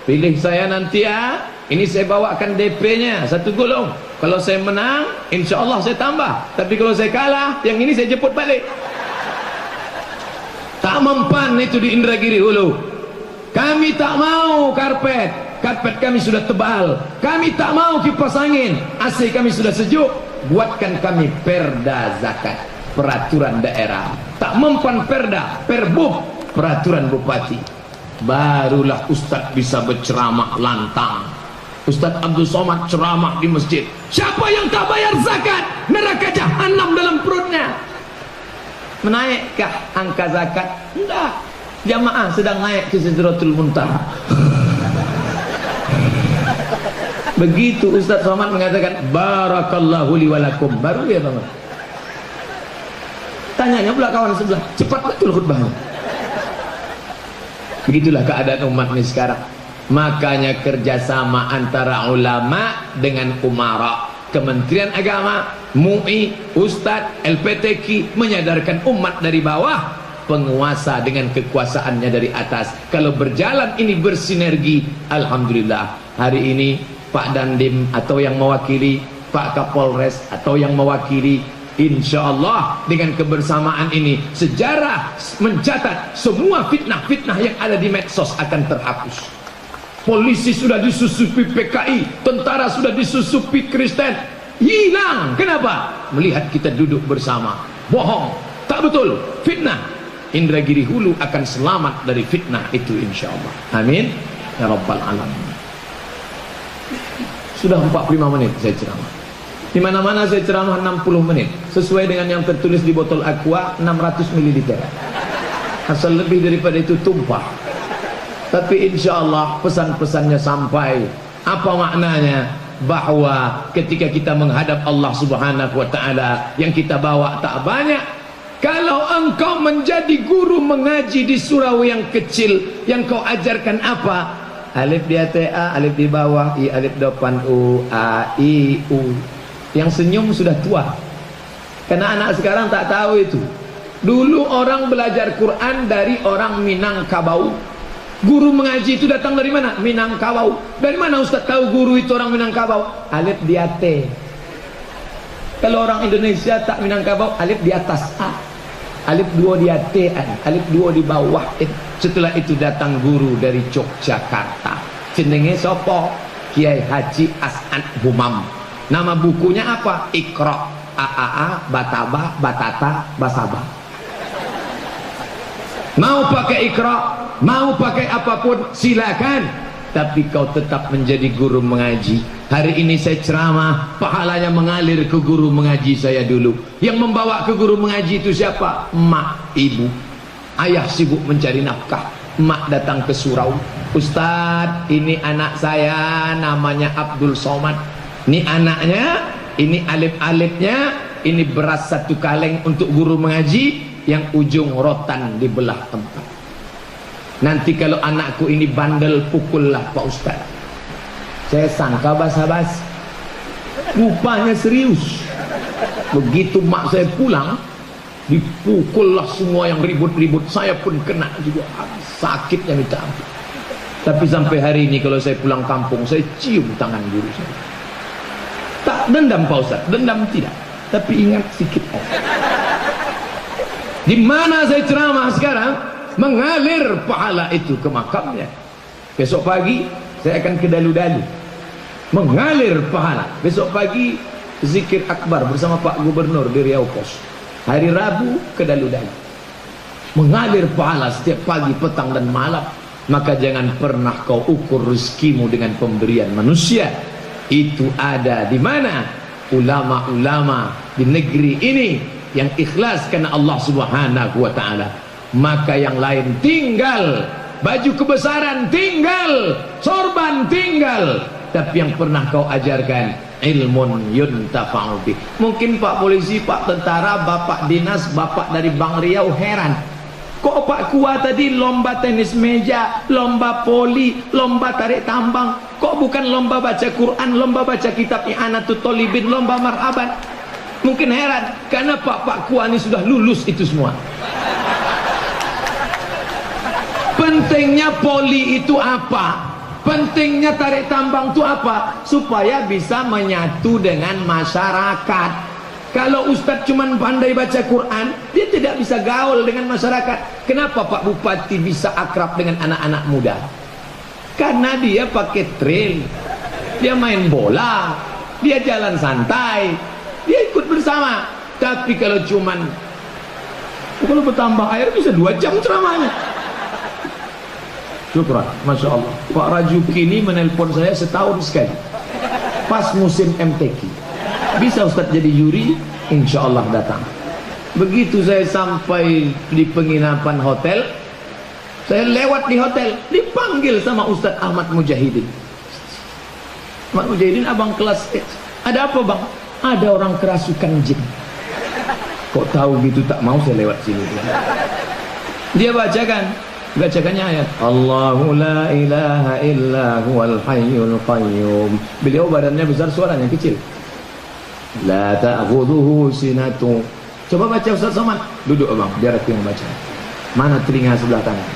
pilih saya nanti ya, ini saya bawakan DP-nya 1 gulung. Kalau saya menang, insya Allah saya tambah. Tapi kalau saya kalah, yang ini saya jemput balik. Tak mempan itu di Indragiri Hulu. Kami tak mau karpet. Karpet kami sudah tebal. Kami tak mau kipas angin. AC kami sudah sejuk. Buatkan kami perda zakat, peraturan daerah. Tak mempan perda, perbub, peraturan bupati. Barulah Ustadz bisa berceramah lantang. Ustadz Abdul Somad ceramah di masjid. Siapa yang tak bayar zakat, neraka jahanam dalam perutnya. Menaikkah angka zakat? Enggak. Jamaah sedang naik ke Sidratul Muntaha. Begitu Ustaz Somad mengatakan barakallahu li walakum, baru dia bangun. Tanyanya pula kawan sebelah, cepat betul khutbahnya. Begitulah keadaan umat ini sekarang. Makanya kerjasama antara ulama dengan umara, Kementerian Agama, MUI, Ustadz, LPTQ menyadarkan umat dari bawah, penguasa dengan kekuasaannya dari atas. Kalau berjalan ini bersinergi, alhamdulillah. Hari ini Pak Dandim atau yang mewakili, Pak Kapolres atau yang mewakili, insya Allah dengan kebersamaan ini sejarah mencatat semua fitnah-fitnah yang ada di medsos akan terhapus. Polisi sudah disusupi PKI, tentara sudah disusupi Kristen, hilang. Kenapa? Melihat kita duduk bersama. Bohong, tak betul, fitnah. Indragiri Hulu akan selamat dari fitnah itu insya Allah. Amin ya rabbal alamin. Sudah 45 menit saya ceramah. Di mana-mana saya ceramah 60 menit. Sesuai dengan yang tertulis di botol aqua 600 ml. Asal lebih daripada itu tumpah. Tapi insya Allah pesan-pesannya sampai. Apa maknanya? Bahwa ketika kita menghadap Allah subhanahu wa ta'ala, yang kita bawa tak banyak. Kalau engkau menjadi guru mengaji di surau yang kecil, yang kau ajarkan apa? Alif di atas A, alif di bawah, I alif depan U, A, I, U. Yang senyum sudah tua. Karena anak sekarang tak tahu itu. Dulu orang belajar Quran dari orang Minangkabau. Guru mengaji itu datang dari mana? Minangkabau. Dari mana Ustaz tahu guru itu orang Minangkabau? Alif di atas. Kalau orang Indonesia tak Minangkabau, alif di atas A, alif 2 di atas, alif 2 di bawah. Setelah itu datang guru dari Yogyakarta. Jenenge sopo? Kiai Haji As'ad Humam. Nama bukunya apa? Iqra, A, Bataba, Batata, Basaba. Mau pakai Iqra, mau pakai apapun silakan, tapi kau tetap menjadi guru mengaji. Hari ini saya ceramah, pahalanya mengalir ke guru mengaji saya dulu. Yang membawa ke guru mengaji itu siapa? Emak, ibu. Ayah sibuk mencari nafkah, emak datang ke surau. Ustadz, ini anak saya namanya Abdul Somad. Ini anaknya, ini alif-alifnya, ini beras 1 kaleng untuk guru mengaji, yang ujung rotan dibelah 4. Nanti kalau anakku ini bandel, pukullah Pak Ustaz. Saya sangka basa-basi, rupanya serius. Begitu mak saya pulang, dipukullah semua yang ribut-ribut. Saya pun kena juga, sakitnya minta ampun. Tapi sampai hari ini kalau saya pulang kampung, saya cium tangan guru saya. Tak dendam Pak Ustaz, dendam tidak, tapi ingat sedikit. Di mana saya ceramah sekarang, mengalir pahala itu ke makamnya. Besok pagi saya akan ke dalu-dalu, mengalir pahala. Besok pagi zikir akbar bersama Pak Gubernur di Riau Pos. Hari Rabu ke dalu-dalu, mengalir pahala setiap pagi, petang dan malam. Maka jangan pernah kau ukur rezekimu dengan pemberian manusia. Itu ada di mana? Ulama-ulama di negeri ini yang ikhlas karena Allah Subhanahu wa ta'ala. Maka yang lain tinggal, baju kebesaran tinggal, sorban tinggal, tapi yang pernah kau ajarkan ilmun yuntafa'u bih. Mungkin Pak polisi, Pak tentara, Bapak dinas, Bapak dari Bank Riau heran, kok Pak Kua tadi lomba tenis meja, lomba poli, lomba tarik tambang, kok bukan lomba baca Quran, lomba baca kitab I'anatul Thalibin, lomba marhaban? Mungkin heran, karena Pak Kua ini sudah lulus itu semua. Pentingnya poli itu apa? Pentingnya tarik tambang itu apa? Supaya bisa menyatu dengan masyarakat. Kalau Ustadz cuma pandai baca Quran, dia tidak bisa gaul dengan masyarakat. Kenapa Pak Bupati bisa akrab dengan anak-anak muda? Karena dia pakai trail, dia main bola, dia jalan santai, dia ikut bersama. Tapi kalau cuman, kalau bertambah air bisa 2 jam ceramahnya. Syukran, Masya Allah. Pak Rajuki ini menelpon saya setahun sekali, pas musim MTQ. Bisa Ustadz jadi juri? Insya Allah datang. Begitu saya sampai di penginapan hotel, saya lewat di hotel, dipanggil sama Ustadz Ahmad Mujahidin. Ahmad Mujahidin abang kelas H. Ada apa bang? Ada orang kerasukan jin. Kok tahu gitu? Tak mau saya lewat sini. Dia bacakannya ayat Allahu la ilaha illa huwal hayyul qayyum. Beliau badannya besar, suaranya kecil. La ta'khudhuhu sinatu. Coba baca Ustaz Somad. Duduk abang, biar aku yang baca. Mana telinga sebelah kanan?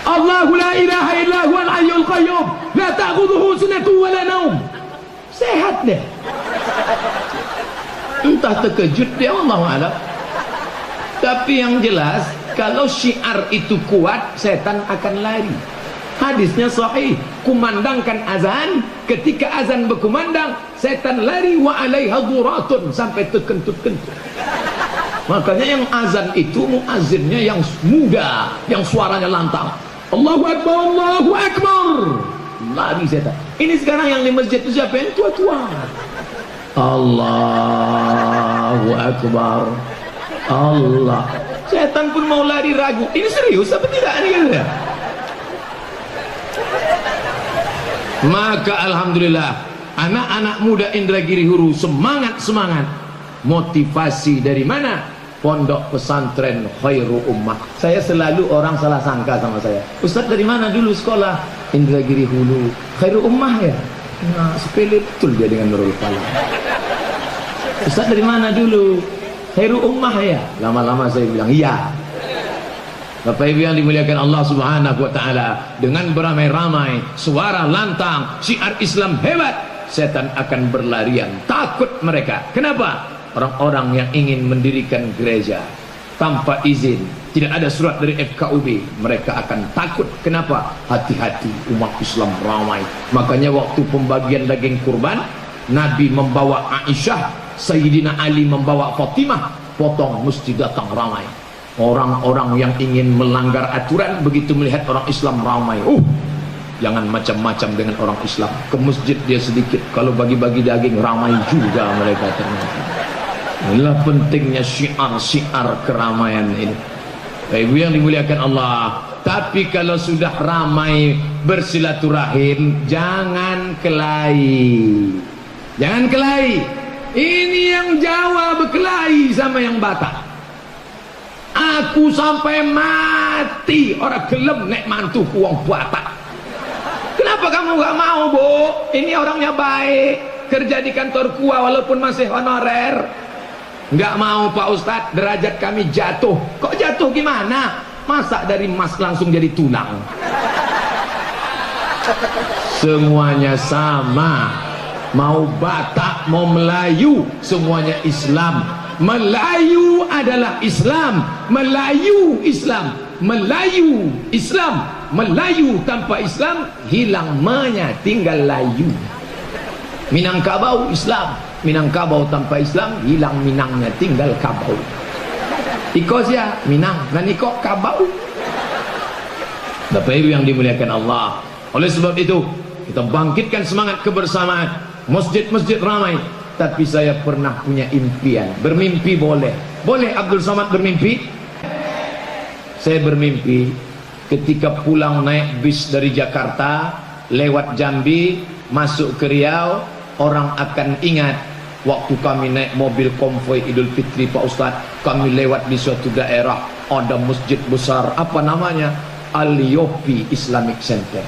Allahu la ilaha illa huwal hayyul qayyum. La ta'khudhuhu sinatu wa la naum. Sehat deh. Entah terkejut dia, Allahu a'lam. Tapi yang jelas, kalau syiar itu kuat, setan akan lari. Hadisnya sahih, kumandangkan azan, ketika azan berkumandang, setan lari wa alaiha dhuratun, sampai terkentut-kentut. Makanya yang azan itu muazzinnya yang muda, yang suaranya lantang. Allahu Akbar, Allahu Akbar. Lari setan. Ini sekarang yang di masjid itu siapa? Yang tua-tua. Allahu Akbar. Allah. Setan pun mau lari, ragu. Ini serius apa tidak ini? Maka alhamdulillah, anak-anak muda Indragiri Huru semangat. Motivasi dari mana? Pondok pesantren Khairu Ummah. Saya selalu orang salah sangka sama saya. Ustaz dari mana dulu sekolah? Indragiri Hulu. Khairu Ummah ya? Nah, sepele betul dia dengan Nurul Falah. Ustaz dari mana dulu? Khairu Ummah ya? Lama-lama saya bilang iya. Bapak Ibu yang dimuliakan Allah Subhanahu wa ta'ala, dengan beramai-ramai, suara lantang, syiar Islam hebat, setan akan berlarian, takut mereka. Kenapa? Orang-orang yang ingin mendirikan gereja tanpa izin, tidak ada surat dari FKUB, mereka akan takut. Kenapa? Hati-hati, umat Islam ramai. Makanya waktu pembagian daging kurban, Nabi membawa Aisyah, Sayyidina Ali membawa Fatimah, potong mesti datang ramai. Orang-orang yang ingin melanggar aturan, begitu melihat orang Islam ramai, jangan macam-macam dengan orang Islam. Ke masjid dia sedikit, kalau bagi-bagi daging ramai juga mereka ternyata. Inilah pentingnya syiar keramaian ini. Ibu yang dimuliakan Allah. Tapi kalau sudah ramai bersilaturahim, jangan kelahi. Jangan kelahi. Ini yang Jawa berkelahi sama yang Batak. Aku Aku sampai mati orang gelem nek mantuku wong Batak. Kenapa kamu gak mau, Bu? Ini orangnya baik, kerja di kantor KUA walaupun masih honorer. Gak mau Pak Ustadz, derajat kami jatuh. Kok jatuh gimana? Masa dari emas langsung jadi tulang? Semuanya sama, mau Batak mau Melayu semuanya Islam. Melayu adalah Islam, Melayu Islam, Melayu Islam, Melayu tanpa Islam hilang-nya tinggal layu. Minangkabau Islam, Minangkabau tanpa Islam hilang Minangnya tinggal kabau. Ikosya Minang dan iko kabau. Bapak Ibu yang dimuliakan Allah, oleh sebab itu kita bangkitkan semangat kebersamaan. Masjid-masjid ramai, tapi saya pernah punya impian. Bermimpi boleh. Boleh Abdul Somad bermimpi? Saya bermimpi ketika pulang naik bis dari Jakarta lewat Jambi masuk ke Riau, orang akan ingat waktu kami naik mobil konvoi Idul Fitri Pak Ustadz, kami lewat di suatu daerah ada masjid besar, apa namanya? Al-Yofi Islamic Center.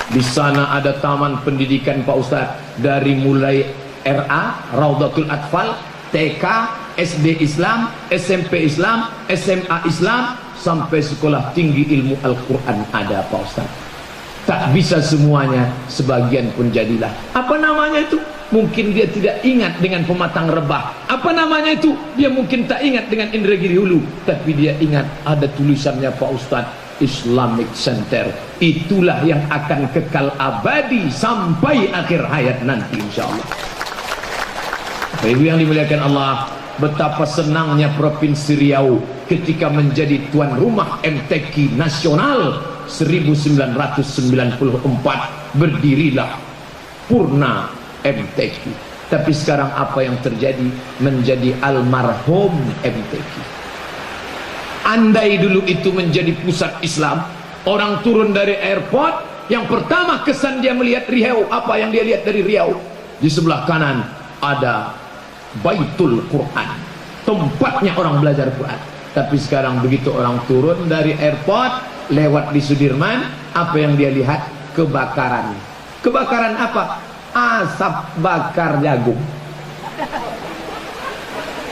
Di sana ada taman pendidikan Pak Ustadz, dari mulai RA, Raudatul Atfal, TK, SD Islam, SMP Islam, SMA Islam, sampai sekolah tinggi ilmu Al-Quran ada Pak Ustadz. Tak bisa semuanya, sebagian pun jadilah. Apa namanya itu? Mungkin dia tidak ingat dengan Pematang Rebah. Apa namanya itu? Dia mungkin tak ingat dengan Indragiri Hulu, tapi dia ingat ada tulisannya Pak Ustadz, Islamic Center. Itulah yang akan kekal abadi sampai akhir hayat nanti insyaallah. Ibu yang dimuliakan Allah, betapa senangnya Provinsi Riau ketika menjadi tuan rumah MTQ nasional 1994. Berdirilah Purna MTQ. Tapi sekarang apa yang terjadi? Menjadi almarhum MTQ. Andai dulu itu menjadi pusat Islam, orang turun dari airport, yang pertama kesan dia melihat Riau, apa yang dia lihat dari Riau? Di sebelah kanan ada Baitul Quran, tempatnya orang belajar Quran. Tapi sekarang begitu orang turun dari airport, lewat di Sudirman, apa yang dia lihat? Kebakaran. Kebakaran apa? Asap bakar jagung.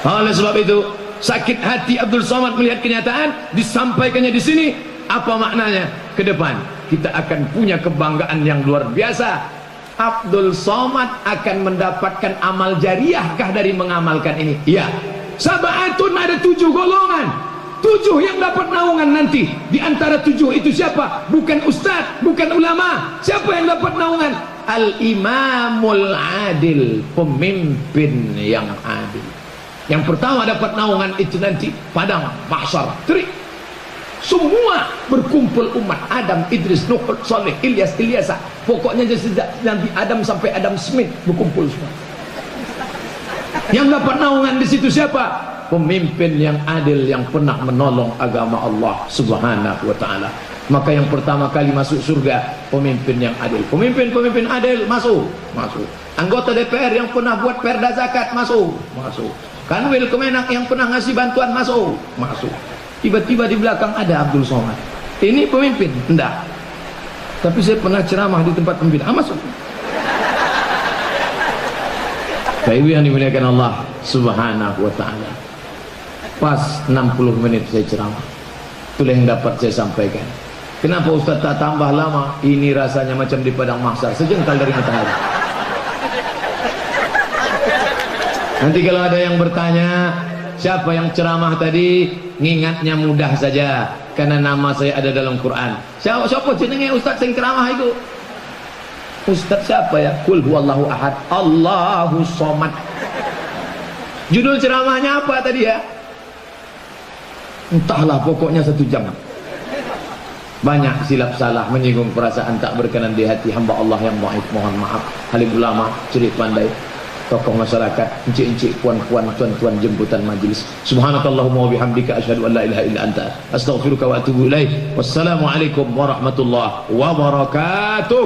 Oleh sebab itu, sakit hati Abdul Somad melihat kenyataan disampaikannya di sini. Apa maknanya? Ke depan kita akan punya kebanggaan yang luar biasa. Abdul Somad akan mendapatkan amal jariahkah dari mengamalkan ini? Iya. Sabaatun, ada 7 golongan, 7 yang dapat naungan nanti. Di antara 7 itu siapa? Bukan ustadz, bukan ulama. Siapa yang dapat naungan? Al-Imamul Adil, pemimpin yang adil. Yang pertama dapat naungan itu nanti padang mahsyar. Semua berkumpul umat Adam, Idris, Nuh, Saleh, Ilyas, Ilyasa. Pokoknya Nabi Adam sampai Adam Smith berkumpul semua. Yang dapat naungan di situ siapa? Pemimpin yang adil, yang pernah menolong agama Allah Subhanahu wa taala. Maka yang pertama kali masuk surga pemimpin yang adil. Pemimpin adil masuk. Anggota DPR yang pernah buat perda zakat masuk. Kanwil Kemenak yang pernah ngasih bantuan masuk. Tiba-tiba di belakang ada Abdul Somad. Ini pemimpin? Enggak. Tapi saya pernah ceramah di tempat pembinaan. Masuk. Ibu yang dimuliakan Allah Subhanahu wa taala. Pas 60 menit saya ceramah. Itulah yang dapat saya sampaikan. Kenapa Ustaz tak tambah lama? Ini rasanya macam di padang mahsyar, sejengkal dari matahari. Nanti kalau ada yang bertanya, siapa yang ceramah tadi? Ngingatnya mudah saja, karena nama saya ada dalam Quran. Siapa jenenge Ustaz yang ceramah itu? Ustaz siapa ya? Qul huwallahu ahad, Allahus somad. Judul ceramahnya apa tadi ya? Entahlah, pokoknya 1 jam. Banyak silap salah, menyinggung perasaan tak berkenan di hati hamba Allah yang dhaif, mohon maaf. Halim ulama, cerik pandai, tokoh masyarakat, encik-encik, puan-puan, tuan-tuan jemputan majelis. Subhanakallahumma wa bihamdika asyhadu an la ilaha illa anta astaghfiruka wa atubu ilaik. Wassalamualaikum warahmatullahi wabarakatuh.